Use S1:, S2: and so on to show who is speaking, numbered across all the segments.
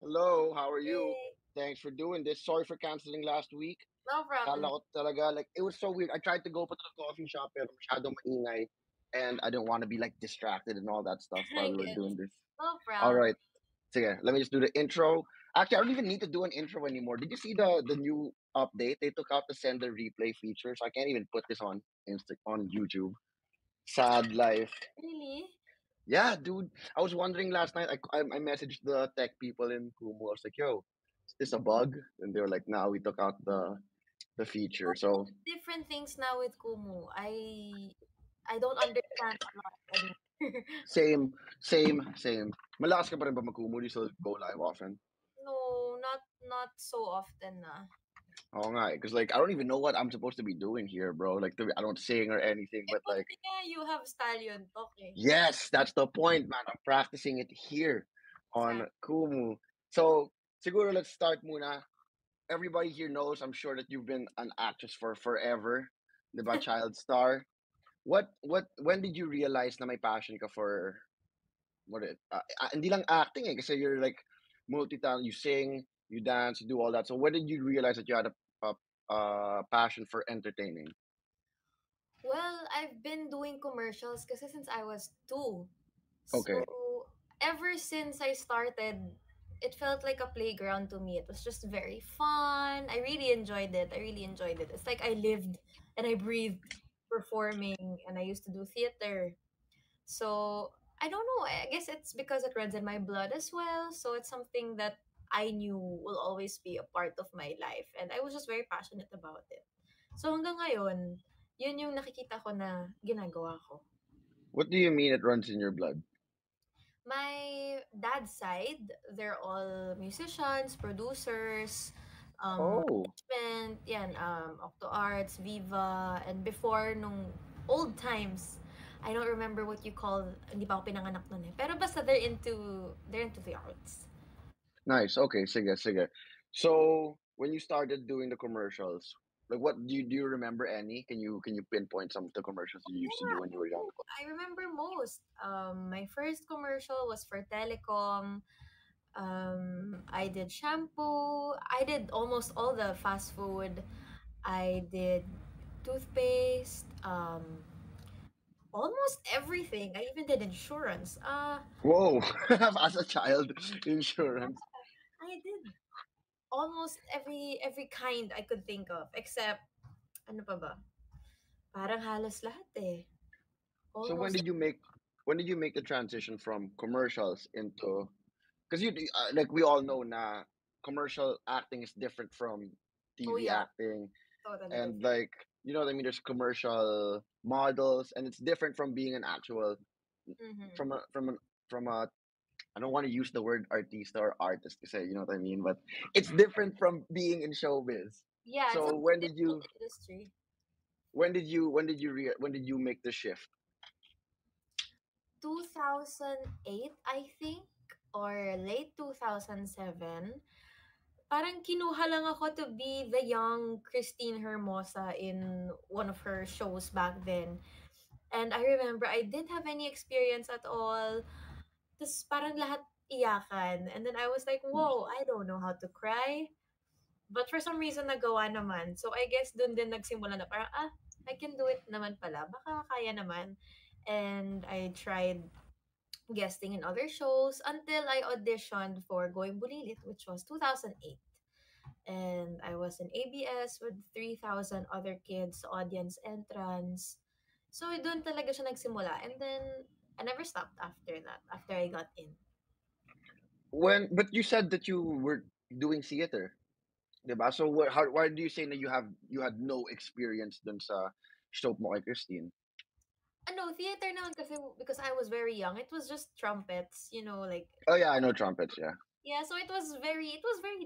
S1: Hello, how are you?
S2: Hey,
S1: Thanks for doing this. Sorry for canceling last week.
S2: no
S1: Kala
S2: problem.
S1: ko talaga, like, it was so weird. I tried to go pa to the coffee shop pero masyadong maingay. And I don't want to be, like, distracted and all that stuff while
S2: I
S1: we were
S2: get
S1: doing this.
S2: no
S1: All
S2: problem.
S1: right. So, yeah, let me just do the intro. Actually, I don't even need to do an intro anymore. Did you see the new update? They took out the sender replay feature, so I can't even put this on on YouTube. Sad life.
S2: Really?
S1: Yeah, dude. I was wondering last night. I messaged the tech people in Kumu. I was like, "Yo, is this a bug?" And they were like, "No, we took out the feature."
S2: But
S1: So
S2: different things now with Kumu. I don't understand a lot anymore.
S1: same. Malakas ka pa rin ba mag-Kumu? Do you still go live often?
S2: No, not so often na.
S1: Oh, nga, because like I don't even know what I'm supposed to be doing here, bro. Like I don't sing or anything,
S2: Eh,
S1: but like
S2: buti nga you have Stallion talk eh.
S1: yes, that's the point, man. I'm practicing it here on
S2: Exactly.
S1: Kumu. So siguro let's start muna. Everybody here knows, I'm sure, that you've been an actress for forever, diba? Child star. When did you realize na may passion ka for hindi lang acting eh, kasi you're like multi-talent, you sing, you dance, you do all that. So when did you realize that you had a passion for entertaining?
S2: Well, I've been doing commercials kasi since I was 2.
S1: Okay.
S2: So, ever since I started, it felt like a playground to me. It was just very fun. I really enjoyed it. I really enjoyed it. It's like I lived and I breathed performing, and I used to do theater. So, I don't know. I guess it's because it runs in my blood as well. So, it's something that I knew will always be a part of my life. And I was just very passionate about it. So, hanggang ngayon, yun yung nakikita ko na ginagawa ko.
S1: What do you mean it runs in your blood?
S2: My dad's side, they're all musicians, producers,
S1: Oh,
S2: management, yan, Octo Arts, Viva, and before, nung old times, I don't remember what you call, hindi pa ako pinanganak nun eh. Pero basta they're into the arts.
S1: nice. Okay, sige. So when you started doing the commercials, like what do you remember any? Can you pinpoint some of the commercials you used to do
S2: Yeah,
S1: when you were young?
S2: oh, I remember most. My first commercial was for Telecom. I did shampoo. I did almost all the fast food. I did toothpaste, almost everything. I even did insurance.
S1: Whoa, as a child, insurance.
S2: I did almost every kind I could think of except ano pa ba? Parang halos lahat eh.
S1: So
S2: Almost.
S1: when did you make the transition from commercials into because like we all know na commercial acting is different from
S2: Oh
S1: TV
S2: yeah,
S1: acting
S2: totally
S1: and
S2: different.
S1: like you know what I mean. There's commercial models and it's different from being an actual
S2: Mm-hmm.
S1: from a I don't want to use the word artista or artist to say, you know what I mean, but it's different from being in showbiz.
S2: Yeah, it's a
S1: So
S2: different industry.
S1: when did you make the shift?
S2: 2008, I think, or late 2007. Parang kinuha lang ako to be the young Christine Hermosa in one of her shows back then. And I remember I didn't have any experience at all. Tapos parang lahat iyakan. And then I was like, whoa, I don't know how to cry. But for some reason, nagawa naman. So I guess dun din nagsimula na parang, I can do it naman pala. Baka kaya naman. And I tried guesting in other shows until I auditioned for Going Bulilit, which was 2008. And I was in ABS with 3,000 other kids, audience entrance. So, doon talaga siya nagsimula. And then, I never stopped after that, after I got in.
S1: When but you said that you were doing theater, diba? So why do you say that you had no experience dun sa soap mo kay Christine?
S2: Ano, theater naman kasi because I was very young. It was just trumpets, like,
S1: Oh yeah, I know trumpets. Yeah.
S2: yeah, so it was very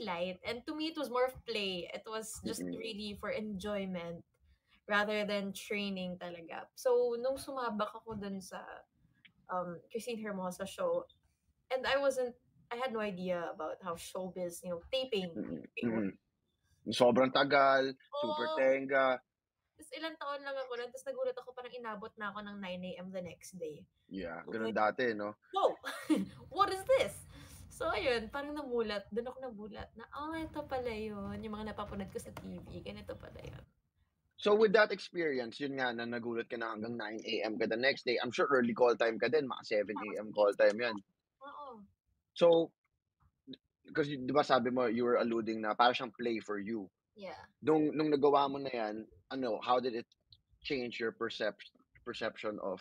S2: light. And to me, it was more of play. It was just
S1: Mm-mm.
S2: really for enjoyment rather than training talaga. So, nung sumabak ako dun sa Christine Hermosa show, and I had no idea about how showbiz,
S1: Mm-mm.
S2: taping
S1: Mm-mm.
S2: work.
S1: Sobrang tagal, super
S2: Oh,
S1: tenga.
S2: tapos ilang taon lang ako nun, tapos nagulat ako parang inabot na ako ng 9 a.m. the next day.
S1: Yeah,
S2: I was
S1: ganun
S2: like,
S1: dati, no?
S2: whoa, what is this? So, ayun, parang namulat. Doon ako namulat na, oh, ito pala yun. Yung mga napapanood ko sa TV, ganito pala yun.
S1: So with that experience, yun nga na nagulat ka na hanggang 9 AM ka the next day. I'm sure early call time ka din, mga 7 AM call
S2: Yes.
S1: time yan.
S2: Oo.
S1: So, because 'di ba sabi mo you were alluding na parang siyang play for you.
S2: Yeah.
S1: Nung nagawa mo na yan, ano, how did it change your perception of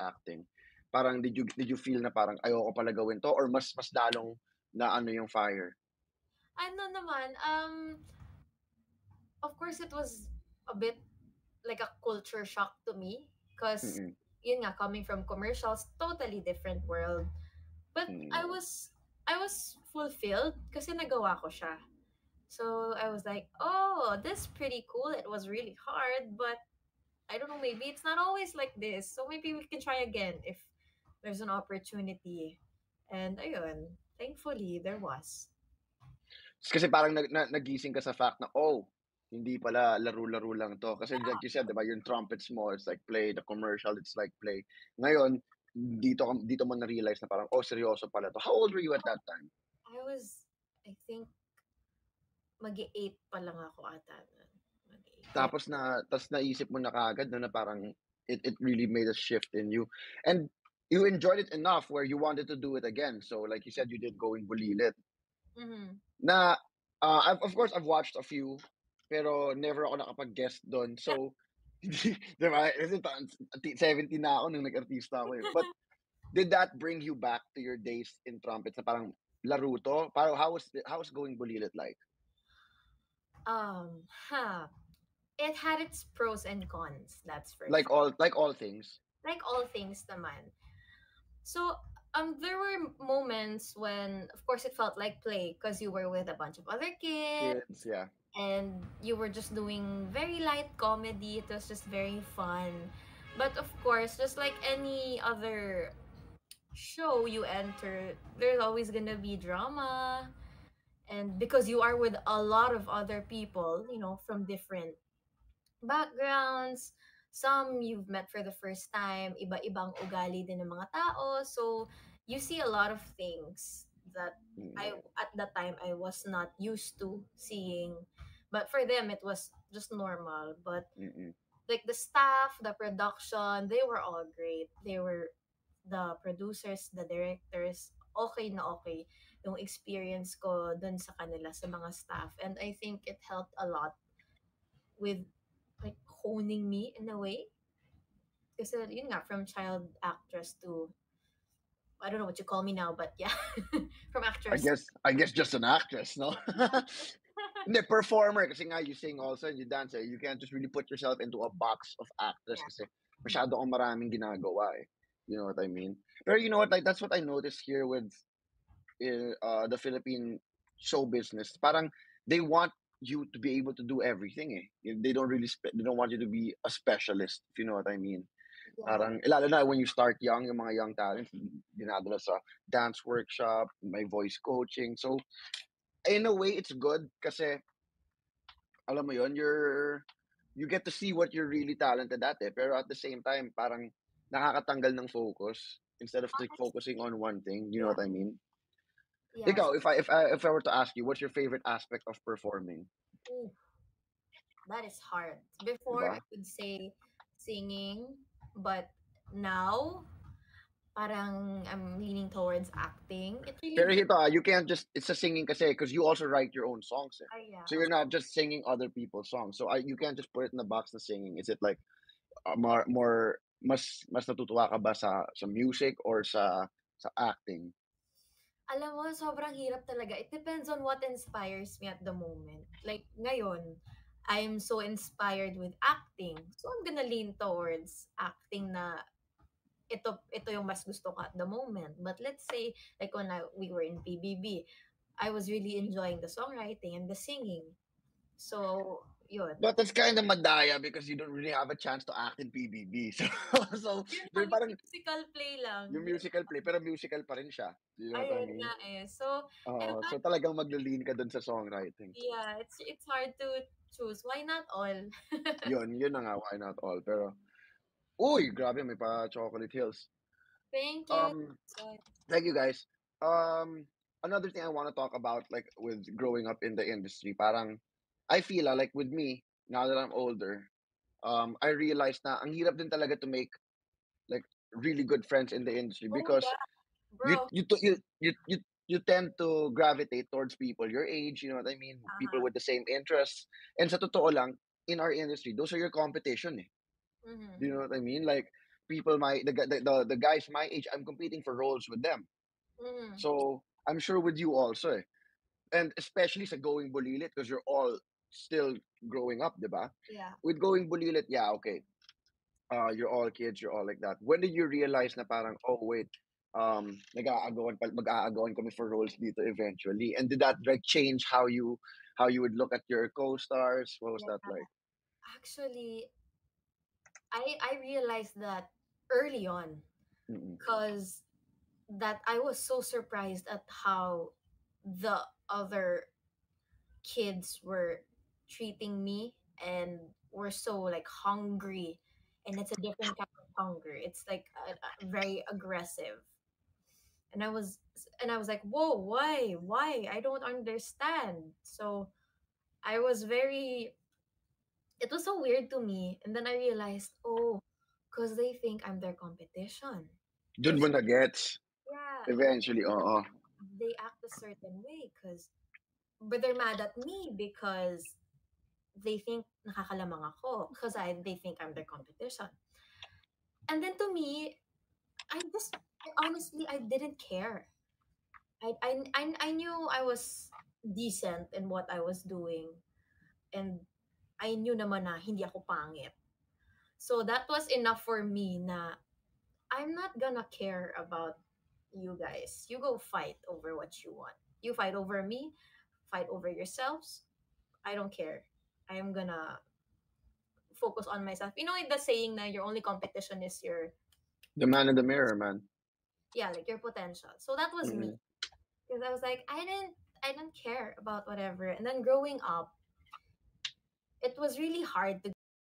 S1: acting? Parang did you feel na parang ayoko pala gawin 'to or mas lalong na ano yung fire?
S2: Ano naman, of course, it was a bit like a culture shock to me. Because,
S1: Mm,
S2: yun nga, coming from commercials, totally different world. But
S1: mm.
S2: I was fulfilled kasi nagawa ko siya. So I was like, oh, this is pretty cool. It was really hard, but I don't know, maybe it's not always like this. So maybe we can try again if there's an opportunity. And ayun, thankfully there was.
S1: Kasi parang nagising ka sa fact na, "Oh, hindi pala laro-laro lang 'to." Kasi like you said, 'di ba, yung trumpets mo, it's like play, the commercial, it's like play. Ngayon, dito mo na-realize na parang, "Oh, seryoso pala 'to." How old were you at that time?
S2: I was, I think, mag-8 pa lang ako ata nun. Mag-8. Yeah.
S1: Tapos naisip mo na kaagad 'no, na parang it really made a shift in you. And you enjoyed it enough where you wanted to do it again. So like you said, you did Going Bulilit
S2: Mm-hmm.
S1: na, of course, I've watched a few, pero never ako nakapag-guest dun. So, hindi 'di ba, kasi 17 na ako nung nag-artista ako, eh. But did that bring you back to your days in trumpets na parang laro 'to? Parang how was Going Bulilit like?
S2: Huh. It had its pros and cons, that's for
S1: Like
S2: sure.
S1: all things?
S2: Like all things naman. So, there were moments when, of course, it felt like play because you were with a bunch of other kids
S1: Kids, yeah.
S2: and you were just doing very light comedy. It was just very fun. But of course, just like any other show you enter, there's always gonna be drama. And because you are with a lot of other people, from different backgrounds, some you've met for the first time, iba-ibang ugali din ng mga tao. So, you see a lot of things that
S1: Mm,
S2: I at that time I was not used to seeing. But for them it was just normal. But
S1: mm.
S2: like the staff, the production, they were all great. They were the producers, the directors, okay na okay yung experience ko dun sa kanila sa mga staff. And I think it helped a lot with like honing me in a way. Kasi yun nga, from child actress to, I don't know what you call me now, but yeah, from
S1: I
S2: actress.
S1: guess I guess just an actress, no? Hindi, performer kasi nga you sing also and you dance, eh. You can't just really put yourself into a box of actress
S2: Yeah.
S1: kasi masyado kang maraming ginagawa, eh. You know what I mean? Pero you know what, like, that's what I noticed here with, the Philippine show business. Parang they want you to be able to do everything, eh. They don't really they don't want you to be a specialist, if you know what I mean.
S2: Yeah.
S1: Parang lalo na when you start young, yung mga young talents dinadala sa dance workshop, may voice coaching. So, in a way, it's good kasi alam mo yun, you get to see what you're really talented at, eh. Pero at the same time, parang nakakatanggal ng focus instead of like focusing on one thing, you know
S2: Yeah.
S1: what I mean?
S2: Yes.
S1: Ikaw, if I were to ask you, what's your favorite aspect of performing?
S2: Ooh, that is hard.
S1: 'Di
S2: Before, I
S1: ba?
S2: would say singing, but now, parang I'm leaning towards acting. It
S1: Pero
S2: really,
S1: ito, you can't just it's a singing kasi because you also write your own songs, eh.
S2: yeah,
S1: So you're not just singing other people's songs. So you can't just put it in the box na singing. Is it like more mas natutuwa ka ba sa music or sa acting?
S2: alam mo, sobrang hirap talaga. It depends on what inspires me at the moment. Like, ngayon, I'm so inspired with acting. So, I'm gonna lean towards acting na ito yung mas gusto ko at the moment. But let's say, like when we were in PBB, I was really enjoying the songwriting and the singing. So, yun.
S1: But that's kind of madaya because you don't really have a chance to act in PBB. So so
S2: Yun lang,
S1: they're
S2: yung
S1: parang
S2: musical play lang.
S1: yung musical play, pero musical pa rin siya. You know what I
S2: Ayun
S1: mean?
S2: nga eh. So,
S1: Oo, so talagang magle-lean ka dun sa songwriting.
S2: yeah, it's hard to choose. Why not all?
S1: Yun na nga, why not all? Pero, uy, grabe, may pa Chocolate Hills.
S2: Thank you.
S1: Um,
S2: So,
S1: Thank you guys. Um, another thing I want to talk about, like with growing up in the industry, parang I feel like with me now that I'm older, I realized na ang hirap din talaga to make like really good friends in the industry
S2: Oh
S1: because
S2: yeah,
S1: you
S2: bro.
S1: you to- you tend to gravitate towards people your age, you know what I mean? People
S2: Uh-huh.
S1: with the same interests. And sa totoo lang, in our industry, those are your competition eh. Do
S2: Mm-hmm.
S1: you know what I mean? Like people my the guys my age, I'm competing for roles with them.
S2: Mm-hmm.
S1: So I'm sure with you also eh. And especially sa going bulilit because you're all still growing up, diba?
S2: Yeah.
S1: With going bulilit, yeah, okay. You're all kids, you're all like that. When did you realize na parang, oh wait, mag-aagawan kami for roles dito eventually? And did that like change how you would look at your co-stars? What was
S2: Yeah.
S1: that like?
S2: Actually, I realized that early on,
S1: Mm-mm.
S2: because that I was so surprised at how the other kids were treating me, and were so like hungry, and it's a different kind of hunger. It's like very aggressive. And I was like, whoa, why, I don't understand. So I was very, it was so weird to me. And then I realized, oh, because they think I'm their competition.
S1: Dun mo
S2: That's,
S1: na gets
S2: yeah,
S1: eventually, oo.
S2: they act a certain way because, but they're mad at me because they think nakakalamang ako, because they think I'm their competition. And then to me, honestly, I didn't care. I knew I was decent in what I was doing, and I knew naman na hindi ako pangit. So that was enough for me na I'm not gonna care about you guys. You go fight over what you want. You fight over me, fight over yourselves. I don't care. I am gonna focus on myself. You know the saying na your only competition is your,
S1: The man in the mirror, man.
S2: yeah, like your potential. So that was me.
S1: Mm-mm.
S2: Because I was like, I didn't care about whatever. And then growing up, it was really hard to